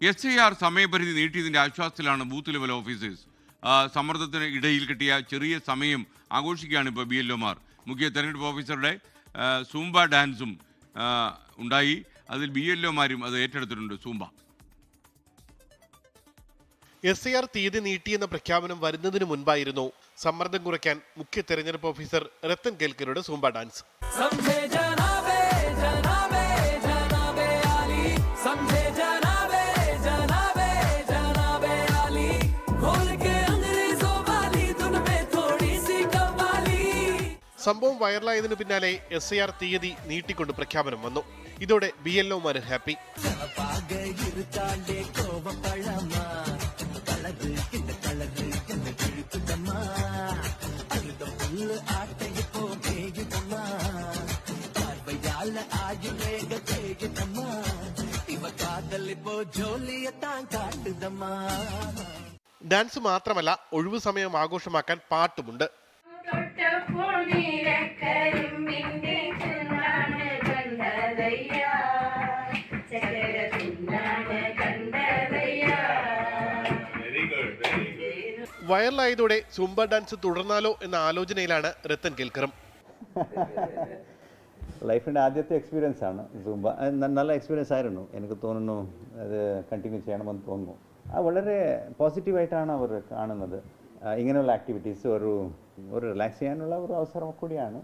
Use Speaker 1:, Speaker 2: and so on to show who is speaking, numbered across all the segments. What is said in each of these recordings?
Speaker 1: SIR സമയപരിധി നീട്ടിയതിൻ്റെ ആശ്വാസത്തിലാണ് booth level officers. സമ്മർദ്ദത്തിന് ഇടയിൽ കിട്ടിയ ചെറിയ സമയം ആഘോഷിക്കുകയാണ് ഇപ്പോൾ BLOമാർ. മുഖ്യ തെരഞ്ഞെടുപ്പ് ഓഫീസറുടെ സൂംബ ഡാൻസും ഉണ്ടായി. അതിൽ BLOമാരും അത് ഏറ്റെടുത്തിട്ടുണ്ട്. സൂംബ.
Speaker 2: SIR തീയതി നീട്ടിയെന്ന പ്രഖ്യാപനം വരുന്നതിന് മുൻപായിരുന്നു സമ്മർദ്ദം കുറയ്ക്കാൻ മുഖ്യ തെരഞ്ഞെടുപ്പ് ഓഫീസർ രത്തൻ കേൽക്കരുടെ സൂംബ ഡാൻസ്. സംഭവം വൈറലായതിനു പിന്നാലെ SIR തീയതി നീട്ടിക്കൊണ്ട് പ്രഖ്യാപനം വന്നു. ഇതോടെ BLOമാർ ഹാപ്പി. ഡാൻസ് മാത്രമല്ല, ഒഴിവു സമയം ആഘോഷമാക്കാൻ പാട്ടുമുണ്ട്. വൈറലായതോടെ സൂംബ ഡാൻസ് തുടർന്നാലോ എന്ന ആലോചനയിലാണ് രത്തൻ കേൽക്കറും.
Speaker 3: ലൈഫിൻ്റെ ആദ്യത്തെ എക്സ്പീരിയൻസ് ആണ് സൂംബ. നല്ല എക്സ്പീരിയൻസ് ആയിരുന്നു. എനിക്ക് തോന്നുന്നു അത് കണ്ടിന്യൂ ചെയ്യണമെന്ന് തോന്നുന്നു. വളരെ പോസിറ്റീവായിട്ടാണ് അവർ കാണുന്നത്. ഇങ്ങനെയുള്ള ആക്ടിവിറ്റീസ് ഒരു റിലാക്സ് ചെയ്യാനുള്ള ഒരു അവസരം കൂടിയാണ്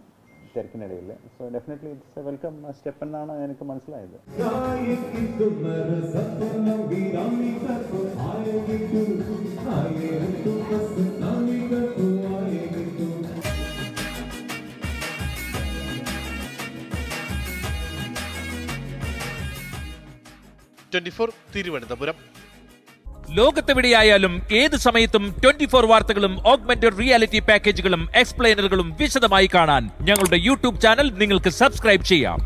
Speaker 3: തിരക്കിനിടയിൽ. So definitely it's a welcome step എന്നാണ് എനിക്ക് മനസ്സിലായത്.
Speaker 2: തിരുവനന്തപുരം.
Speaker 4: ലോകത്തെവിടെയായാലും ഏത് സമയത്തും 24 വാർത്തകളും ഓഗ്മെന്റഡ് റിയാലിറ്റി പാക്കേജുകളും എക്സ്പ്ലെയിനറുകളും വിശദമായി കാണാൻ ഞങ്ങളുടെ YouTube ചാനൽ നിങ്ങൾക്ക് സബ്സ്ക്രൈബ് ചെയ്യാം.